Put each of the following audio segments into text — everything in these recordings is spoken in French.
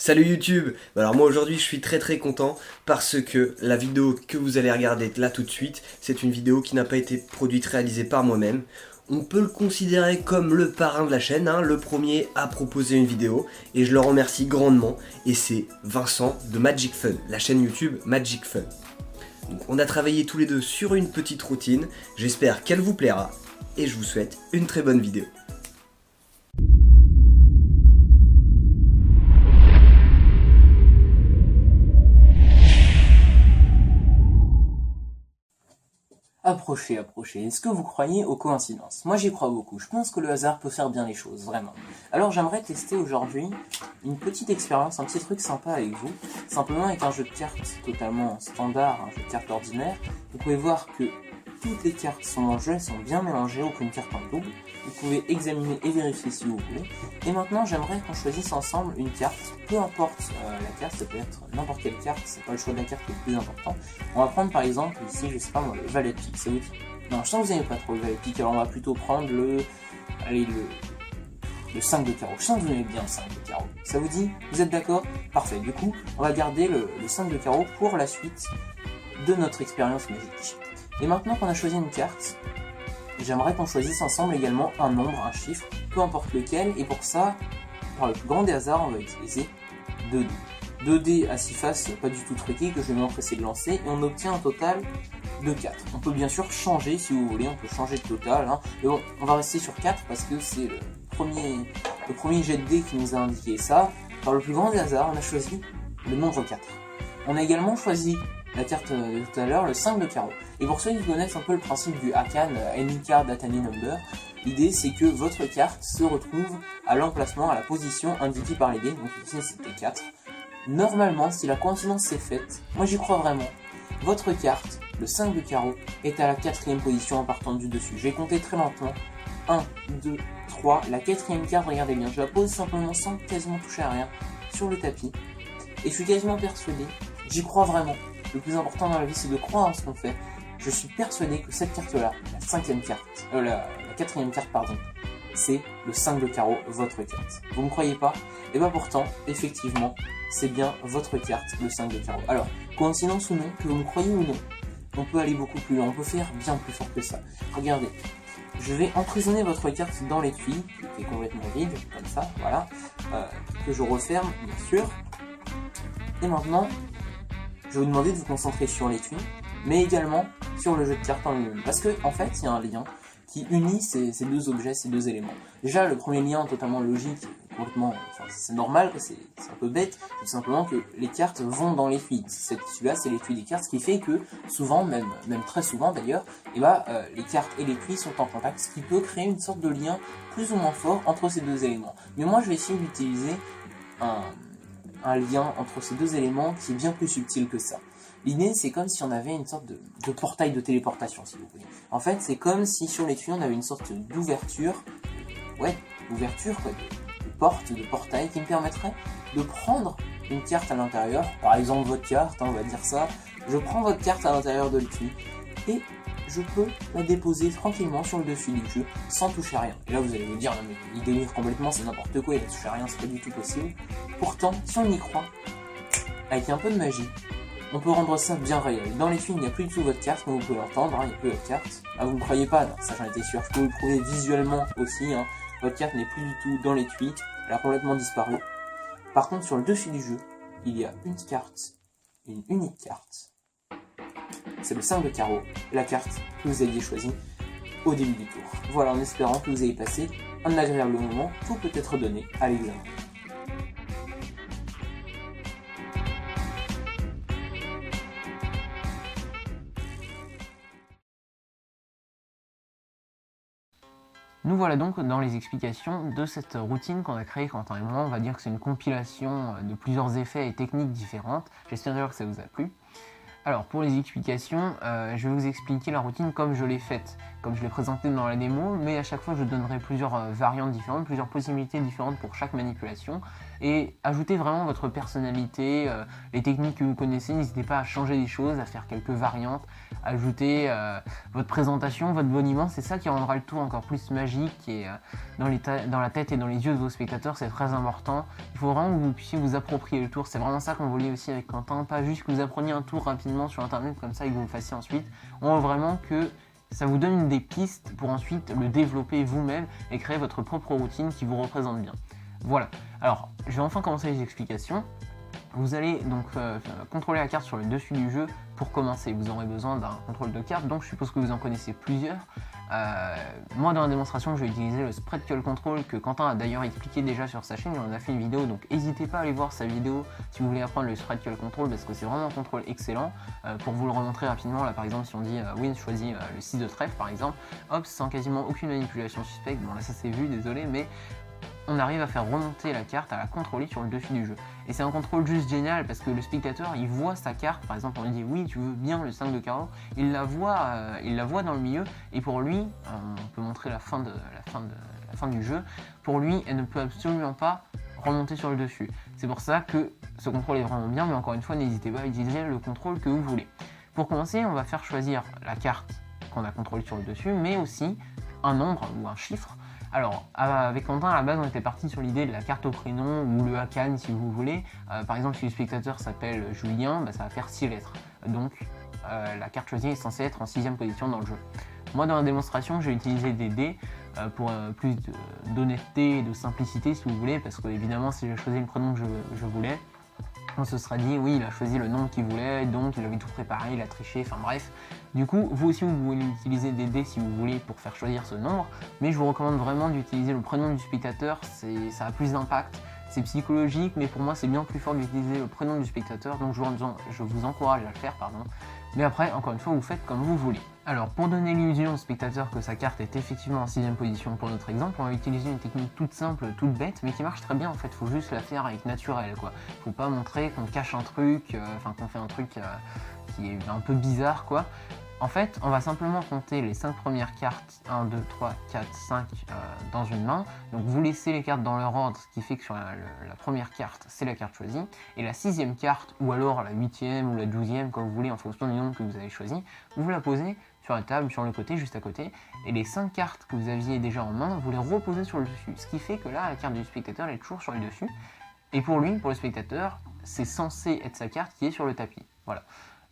Salut YouTube. Alors moi aujourd'hui je suis très content parce que la vidéo que vous allez regarder là tout de suite, c'est une vidéo qui n'a pas été produite, réalisée par moi-même. On peut le considérer comme le parrain de la chaîne, hein, le premier à proposer une vidéo, et je le remercie grandement, et c'est Vincent de Magic Fun, la chaîne YouTube Magic Fun. Donc on a travaillé tous les deux sur une petite routine, j'espère qu'elle vous plaira, et je vous souhaite une très bonne vidéo. Approchez. Est-ce que vous croyez aux coïncidences? Moi j'y crois beaucoup, je pense que le hasard peut faire bien les choses, vraiment. Alors j'aimerais tester aujourd'hui une petite expérience, un petit truc sympa avec vous, simplement avec un jeu de cartes totalement standard, un jeu de cartes ordinaire. Vous pouvez voir que toutes les cartes sont en jeu, elles sont bien mélangées, aucune carte en double. Vous pouvez examiner et vérifier si vous voulez. Et maintenant j'aimerais qu'on choisisse ensemble une carte, peu importe la carte, ça peut être n'importe quelle carte, c'est pas le choix de la carte qui est le plus important. On va prendre par exemple ici, je sais pas moi, le valet de pique, ça vous dit? Non, je sens que vous n'aimez pas trop le valet de pique, alors on va plutôt prendre le 5 de carreau. Je sens que vous aimez bien le 5 de carreau. Ça vous dit? Vous êtes d'accord? Parfait, du coup, on va garder le 5 de carreau pour la suite de notre expérience magique. Et maintenant qu'on a choisi une carte, j'aimerais qu'on choisisse ensemble également un nombre, un chiffre, peu importe lequel, et pour ça, par le plus grand des hasards, on va utiliser 2 dés. 2 dés à 6 faces, pas du tout truqué, que je vais m'empresser de lancer, et on obtient un total de 4. On peut bien sûr changer si vous voulez, on peut changer de total, hein. Mais bon, on va rester sur 4 parce que c'est le premier jet de dés qui nous a indiqué ça. Par le plus grand des hasards, on a choisi le nombre 4. On a également choisi la carte de tout à l'heure, le 5 de carreau. Et pour ceux qui connaissent un peu le principe du Hakan, Any Card at Any Number, l'idée c'est que votre carte se retrouve à l'emplacement, à la position indiquée par les dés, donc ici c'était 4. Normalement, si la coïncidence s'est faite, moi j'y crois vraiment, votre carte, le 5 de carreau, est à la 4ème position en partant du dessus. Je vais compter très lentement. 1, 2, 3, la 4ème carte, regardez bien, je la pose simplement sans quasiment toucher à rien sur le tapis. Et je suis quasiment persuadé, j'y crois vraiment. Le plus important dans la vie, c'est de croire en ce qu'on fait. Je suis persuadé que cette carte-là, la 5ème carte, la 4ème carte, pardon, c'est le 5 de carreau, votre carte. Vous ne me croyez pas? Et bien pourtant, effectivement, c'est bien votre carte, le 5 de carreau. Alors, coïncidence ou non, que vous me croyez ou non, on peut aller beaucoup plus loin, on peut faire bien plus fort que ça. Regardez, je vais emprisonner votre carte dans l'étui, qui est complètement vide, comme ça, voilà, que je referme, bien sûr. Et maintenant, je vais vous demander de vous concentrer sur l'étui, mais également sur le jeu de cartes en lui-même. Parce que en fait, il y a un lien qui unit ces deux objets, ces deux éléments. Déjà, le premier lien totalement logique, complètement, enfin, c'est normal, c'est un peu bête, tout simplement que les cartes vont dans l'étui. Celui-là, c'est l'étui des cartes, ce qui fait que souvent, même très souvent d'ailleurs, les cartes et l'étui sont en contact, ce qui peut créer une sorte de lien plus ou moins fort entre ces deux éléments. Mais moi, je vais essayer d'utiliser un lien entre ces deux éléments qui est bien plus subtil que ça. L'idée, c'est comme si on avait une sorte de portail de téléportation, si vous voulez. En fait, c'est comme si sur l'étui, on avait une sorte d'ouverture, de porte, de portail, qui me permettrait de prendre une carte à l'intérieur, par exemple votre carte, hein, on va dire ça. Je prends votre carte à l'intérieur de l'étui, et je peux la déposer tranquillement sur le dessus du jeu, sans toucher à rien. Et là, vous allez me dire, non mais il délire complètement, c'est n'importe quoi, il a touché à rien, c'est pas du tout possible. Pourtant, si on y croit, avec un peu de magie, on peut rendre ça bien réel. Dans les films, il n'y a plus du tout votre carte, comme vous pouvez l'entendre, hein, il n'y a plus votre carte. Ah, vous ne me croyez pas? Non, ça j'en étais sûr. Je peux vous le prouver visuellement aussi, hein. Votre carte n'est plus du tout dans l'étui, elle a complètement disparu. Par contre, sur le dessus du jeu, il y a une carte, une unique carte. C'est le 5 de carreau, la carte que vous aviez choisie au début du tour. Voilà, en espérant que vous ayez passé un agréable moment, tout peut être donné à l'examen. Nous voilà donc dans les explications de cette routine qu'on a créée Quentin et moi. On va dire que c'est une compilation de plusieurs effets et techniques différentes. J'espère d'ailleurs que ça vous a plu. Alors pour les explications, je vais vous expliquer la routine comme je l'ai faite. comme je l'ai présenté dans la démo, mais à chaque fois je donnerai plusieurs variantes différentes, plusieurs possibilités différentes pour chaque manipulation, et ajoutez vraiment votre personnalité, les techniques que vous connaissez, n'hésitez pas à changer des choses, à faire quelques variantes, ajouter votre présentation, votre boniment, c'est ça qui rendra le tout encore plus magique et dans la tête et dans les yeux de vos spectateurs, c'est très important. Il faut vraiment que vous puissiez vous approprier le tour, c'est vraiment ça qu'on voulait aussi avec Quentin, pas juste que vous appreniez un tour rapidement sur internet comme ça et que vous le fassiez ensuite. On veut vraiment que ça vous donne des pistes pour ensuite le développer vous-même et créer votre propre routine qui vous représente bien. Voilà, alors je vais enfin commencer les explications. Vous allez donc contrôler la carte sur le dessus du jeu. Pour commencer, vous aurez besoin d'un contrôle de carte, donc je suppose que vous en connaissez plusieurs. Moi dans la démonstration je vais utiliser le Spread Call Control que Quentin a d'ailleurs expliqué déjà sur sa chaîne, il en a fait une vidéo, donc n'hésitez pas à aller voir sa vidéo si vous voulez apprendre le Spread Call Control parce que c'est vraiment un contrôle excellent. Pour vous le remontrer rapidement, là par exemple si on dit Win choisit le 6 de trèfle par exemple, hop, sans quasiment aucune manipulation suspecte, bon là ça s'est vu, désolé, mais on arrive à faire remonter la carte, à la contrôler sur le dessus du jeu. Et c'est un contrôle juste génial parce que le spectateur il voit sa carte, par exemple on lui dit oui tu veux bien le 5 de carreau, il la voit dans le milieu et pour lui, on peut montrer la fin du jeu, pour lui elle ne peut absolument pas remonter sur le dessus. C'est pour ça que ce contrôle est vraiment bien, mais encore une fois n'hésitez pas à utiliser le contrôle que vous voulez. Pour commencer on va faire choisir la carte qu'on a contrôlée sur le dessus, mais aussi un nombre ou un chiffre. Alors, avec Quentin, à la base, on était parti sur l'idée de la carte au prénom ou le Hakan si vous voulez. Par exemple, si le spectateur s'appelle Julien, bah, ça va faire 6 lettres. Donc, la carte choisie est censée être en 6e position dans le jeu. Moi, dans la démonstration, j'ai utilisé des dés pour plus d'honnêteté et de simplicité si vous voulez, parce que évidemment, si j'ai choisi le prénom que je voulais, on se sera dit oui il a choisi le nombre qu'il voulait, donc il avait tout préparé, il a triché, enfin bref. Du coup vous aussi vous pouvez utiliser des dés si vous voulez pour faire choisir ce nombre, mais je vous recommande vraiment d'utiliser le prénom du spectateur, ça a plus d'impact, c'est psychologique, mais pour moi c'est bien plus fort d'utiliser le prénom du spectateur, donc je vous encourage à le faire, pardon. Mais après, encore une fois, vous faites comme vous voulez. Alors, pour donner l'illusion au spectateur que sa carte est effectivement en 6e position pour notre exemple, on va utiliser une technique toute simple, toute bête, mais qui marche très bien en fait. Faut juste la faire avec naturel, quoi. Faut pas montrer qu'on cache un truc, qu'on fait un truc qui est un peu bizarre, quoi. En fait, on va simplement compter les 5 premières cartes, 1, 2, 3, 4, 5 dans une main. Donc vous laissez les cartes dans leur ordre, ce qui fait que sur la première carte, c'est la carte choisie. Et la 6e carte, ou alors la 8e ou la 12e, comme vous voulez, en fonction du nombre que vous avez choisi, vous la posez sur la table, sur le côté, juste à côté. Et les 5 cartes que vous aviez déjà en main, vous les reposez sur le dessus. Ce qui fait que là, la carte du spectateur elle est toujours sur le dessus. Et pour lui, pour le spectateur, c'est censé être sa carte qui est sur le tapis. Voilà.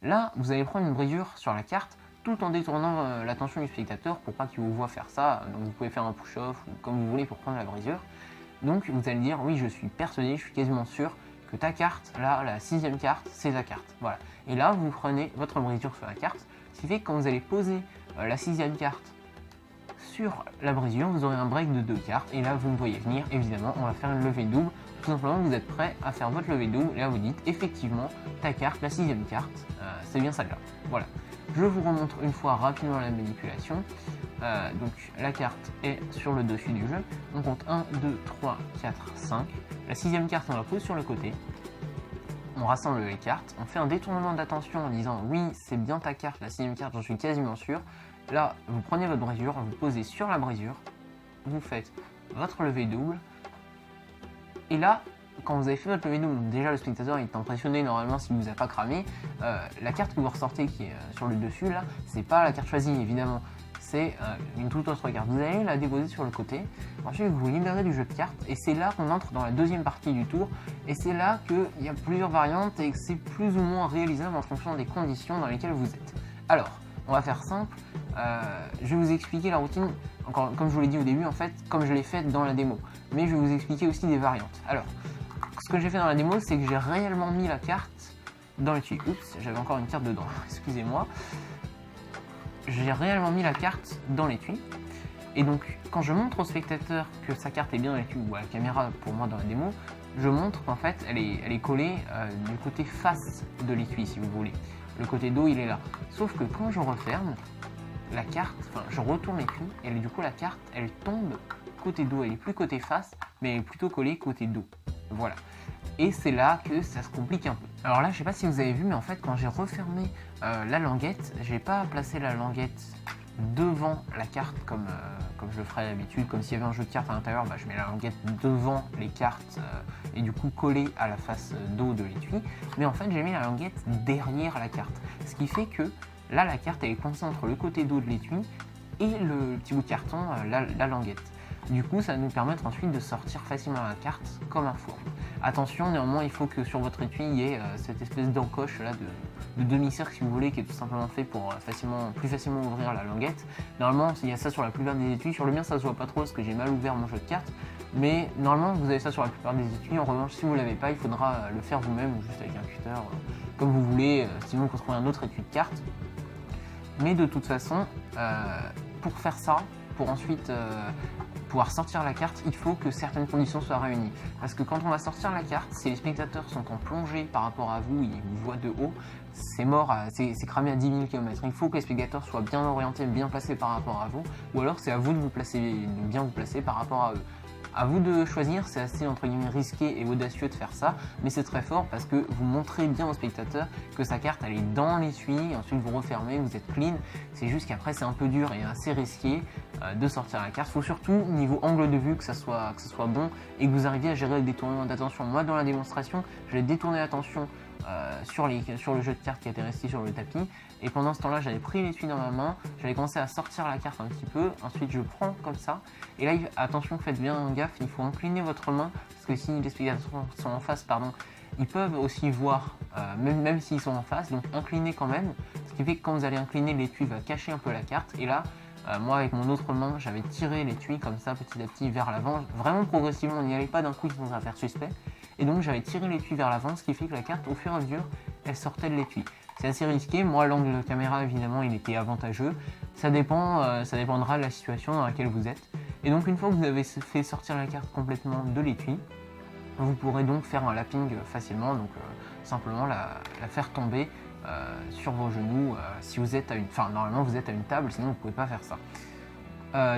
Là, vous allez prendre une brisure sur la carte tout en détournant l'attention du spectateur pour pas qu'il vous voit faire ça. Donc vous pouvez faire un push-off ou comme vous voulez pour prendre la brisure. Donc vous allez dire oui je suis persuadé, je suis quasiment sûr que ta carte, là la 6e carte, c'est ta carte. Voilà. Et là vous prenez votre brisure sur la carte, ce qui fait que quand vous allez poser la 6e carte sur la brisure, vous aurez un break de 2 cartes et là vous me voyez venir, évidemment on va faire une levée double. Tout simplement vous êtes prêt à faire votre levée double et là vous dites effectivement ta carte, la 6e carte, c'est bien celle-là. Voilà. Je vous remontre une fois rapidement la manipulation. Donc la carte est sur le dessus du jeu. On compte 1, 2, 3, 4, 5. La 6e carte on la pose sur le côté. On rassemble les cartes. On fait un détournement d'attention en disant oui c'est bien ta carte, la 6e carte, j'en suis quasiment sûr. Là vous prenez votre brisure, vous posez sur la brisure. Vous faites votre levée double. Et là, quand vous avez fait votre levée double, déjà le spectateur est impressionné normalement s'il ne vous a pas cramé. La carte que vous ressortez qui est sur le dessus là, c'est pas la carte choisie évidemment, c'est une toute autre carte. Vous allez la déposer sur le côté, ensuite vous vous libérez du jeu de cartes et c'est là qu'on entre dans la deuxième partie du tour et c'est là qu'il y a plusieurs variantes et que c'est plus ou moins réalisable en fonction des conditions dans lesquelles vous êtes. Alors, on va faire simple, je vais vous expliquer la routine, encore, comme je vous l'ai dit au début en fait, comme je l'ai faite dans la démo, mais je vais vous expliquer aussi des variantes. Alors, ce que j'ai fait dans la démo, c'est que j'ai réellement mis la carte dans l'étui. Oups, j'avais encore une carte dedans, excusez-moi. J'ai réellement mis la carte dans l'étui. Et donc, quand je montre au spectateur que sa carte est bien dans l'étui, ou à la caméra pour moi dans la démo, je montre qu'en fait, elle est collée du côté face de l'étui, si vous voulez. Le côté dos, il est là. Sauf que quand je referme, la carte, enfin, je retourne l'étui, et du coup, la carte, elle tombe côté dos. Elle est plus côté face, mais elle est plutôt collée côté dos. Voilà. Et c'est là que ça se complique un peu. Alors là, je sais pas si vous avez vu, mais en fait, quand j'ai refermé la languette, j'ai pas placé la languette devant la carte comme je le ferais d'habitude, comme s'il y avait un jeu de cartes à l'intérieur, je mets la languette devant les cartes et du coup collée à la face d'eau de l'étui, mais en fait j'ai mis la languette derrière la carte, ce qui fait que là la carte elle est coincée entre le côté d'eau de l'étui et le petit bout de carton, la languette. Du coup, ça va nous permettre ensuite de sortir facilement la carte comme un four. Attention, néanmoins, il faut que sur votre étui, il y ait cette espèce d'encoche là de demi-cercle, si vous voulez, qui est tout simplement fait pour plus facilement ouvrir la languette. Normalement, il y a ça sur la plupart des étuis. Sur le mien, ça se voit pas trop parce que j'ai mal ouvert mon jeu de cartes. Mais normalement, vous avez ça sur la plupart des étuis. En revanche, si vous l'avez pas, il faudra le faire vous-même ou juste avec un cutter, comme vous voulez. Sinon, vous trouverez un autre étui de cartes. Mais de toute façon, pour faire ça, pour ensuite pouvoir sortir la carte, il faut que certaines conditions soient réunies. Parce que quand on va sortir la carte, si les spectateurs sont en plongée par rapport à vous, ils vous voient de haut, c'est mort, c'est cramé à 10 000 km. Il faut que les spectateurs soient bien orientés, bien placés par rapport à vous, ou alors c'est à vous de bien vous placer par rapport à eux. À vous de choisir, c'est assez entre guillemets risqué et audacieux de faire ça, mais c'est très fort parce que vous montrez bien aux spectateurs que sa carte elle est dans l'étui, ensuite vous refermez, vous êtes clean. C'est juste qu'après c'est un peu dur et assez risqué de sortir la carte. Il faut surtout niveau angle de vue que ça soit bon et que vous arriviez à gérer le détournement d'attention. Moi dans la démonstration, j'ai détourné l'attention sur le jeu de cartes qui était resté sur le tapis, et pendant ce temps là j'avais pris l'étui dans ma main, j'avais commencé à sortir la carte un petit peu, ensuite je prends comme ça, et là attention, faites bien gaffe, il faut incliner votre main parce que si les spectateurs sont en face, ils peuvent aussi voir même s'ils sont en face, donc inclinez quand même, ce qui fait que quand vous allez incliner, l'étui va cacher un peu la carte, et là moi avec mon autre main j'avais tiré l'étui comme ça petit à petit vers l'avant, vraiment progressivement, on n'y allait pas d'un coup sans faire suspect. Et donc j'avais tiré l'étui vers l'avant, ce qui fait que la carte, au fur et à mesure, elle sortait de l'étui. C'est assez risqué, moi l'angle de caméra évidemment il était avantageux, ça dépendra de la situation dans laquelle vous êtes. Et donc une fois que vous avez fait sortir la carte complètement de l'étui, vous pourrez donc faire un lapping facilement, donc simplement la faire tomber sur vos genoux si vous êtes normalement vous êtes à une table, sinon vous ne pouvez pas faire ça.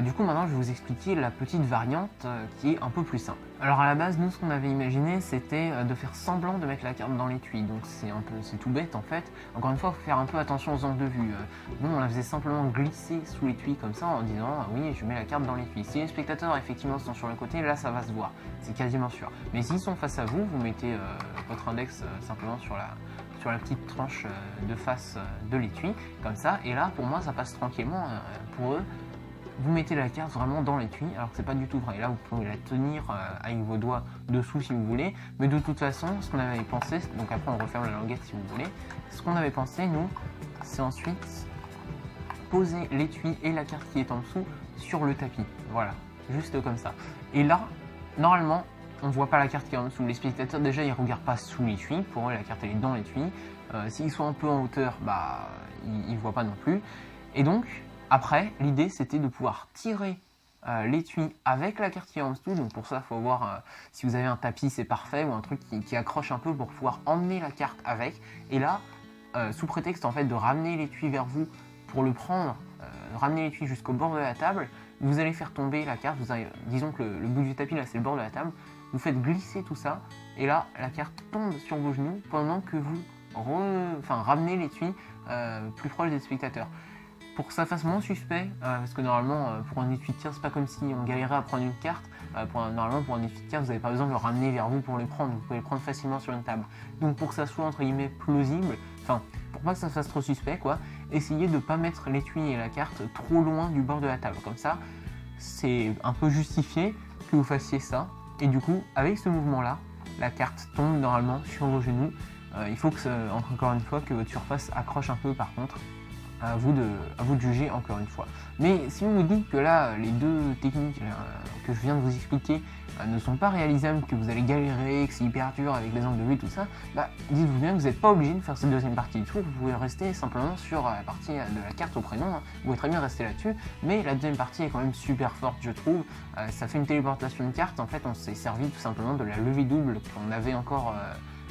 Du coup maintenant je vais vous expliquer la petite variante qui est un peu plus simple. Alors à la base nous ce qu'on avait imaginé c'était de faire semblant de mettre la carte dans l'étui, donc c'est tout bête en fait. Encore une fois il faut faire un peu attention aux angles de vue. Nous on la faisait simplement glisser sous l'étui comme ça en disant oui je mets la carte dans l'étui. Si les spectateurs effectivement sont sur le côté, là ça va se voir, c'est quasiment sûr. Mais s'ils sont face à vous, vous mettez votre index simplement sur la petite tranche de face de l'étui comme ça, et là pour moi ça passe tranquillement. Pour eux, vous mettez la carte vraiment dans l'étui, alors que c'est pas du tout vrai. Là, vous pouvez la tenir avec vos doigts dessous si vous voulez, mais de toute façon, ce qu'on avait pensé, donc après on referme la languette si vous voulez, ce qu'on avait pensé, nous, c'est ensuite poser l'étui et la carte qui est en dessous sur le tapis. Voilà, juste comme ça. Et là, normalement, on voit pas la carte qui est en dessous. Les spectateurs, déjà, ils regardent pas sous l'étui. Pour eux, la carte, elle est dans l'étui. S'ils sont un peu en hauteur, ils voient pas non plus. Et donc, après, l'idée c'était de pouvoir tirer l'étui avec la carte qui est en dessous. Donc pour ça, il faut voir si vous avez un tapis, c'est parfait, ou un truc qui accroche un peu pour pouvoir emmener la carte avec. Et là, sous prétexte en fait de ramener l'étui vers vous pour le prendre, ramener l'étui jusqu'au bord de la table, vous allez faire tomber la carte. Disons que le bout du tapis là c'est le bord de la table. Vous faites glisser tout ça, et là la carte tombe sur vos genoux pendant que vous ramenez l'étui plus proche des spectateurs. Pour que ça fasse moins suspect, parce que normalement pour un étui de tir c'est pas comme si on galérait à prendre une carte, normalement pour un étui de tir vous n'avez pas besoin de le ramener vers vous pour le prendre, vous pouvez le prendre facilement sur une table. Donc pour que ça soit entre guillemets plausible, pour pas que ça fasse trop suspect quoi, essayez de ne pas mettre l'étui et la carte trop loin du bord de la table, comme ça c'est un peu justifié que vous fassiez ça, et du coup avec ce mouvement là, la carte tombe normalement sur vos genoux. Il faut que encore une fois que votre surface accroche un peu par contre. À vous de juger encore une fois. Mais si on vous dit que là, les deux techniques que je viens de vous expliquer ne sont pas réalisables, que vous allez galérer, que c'est hyper dur avec les angles de vue, tout ça, dites-vous bien que vous n'êtes pas obligé de faire cette deuxième partie du truc, vous pouvez rester simplement sur la partie de la carte au prénom, vous pouvez très bien rester là-dessus, mais la deuxième partie est quand même super forte je trouve, ça fait une téléportation de carte, en fait on s'est servi tout simplement de la levée double qu'on avait encore,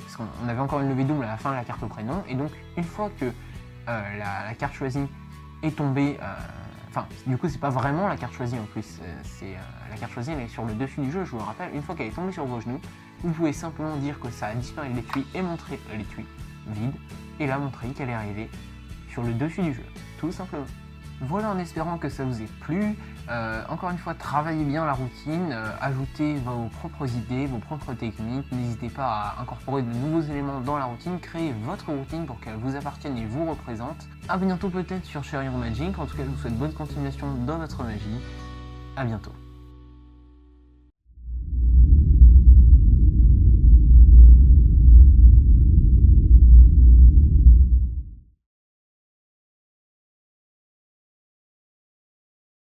parce qu'on avait encore une levée double à la fin de la carte au prénom, et donc une fois que la carte choisie est tombée, du coup c'est pas vraiment la carte choisie en plus, la carte choisie elle est sur le dessus du jeu, je vous le rappelle. Une fois qu'elle est tombée sur vos genoux, vous pouvez simplement dire que ça a disparu de l'étui et montrer l'étui vide, et là montrer qu'elle est arrivée sur le dessus du jeu, tout simplement. Voilà, en espérant que ça vous ait plu. Encore une fois, travaillez bien la routine, ajoutez vos propres idées, vos propres techniques. N'hésitez pas à incorporer de nouveaux éléments dans la routine. Créez votre routine pour qu'elle vous appartienne et vous représente. A bientôt peut-être sur Share Your Magic. En tout cas, je vous souhaite bonne continuation dans votre magie. A bientôt.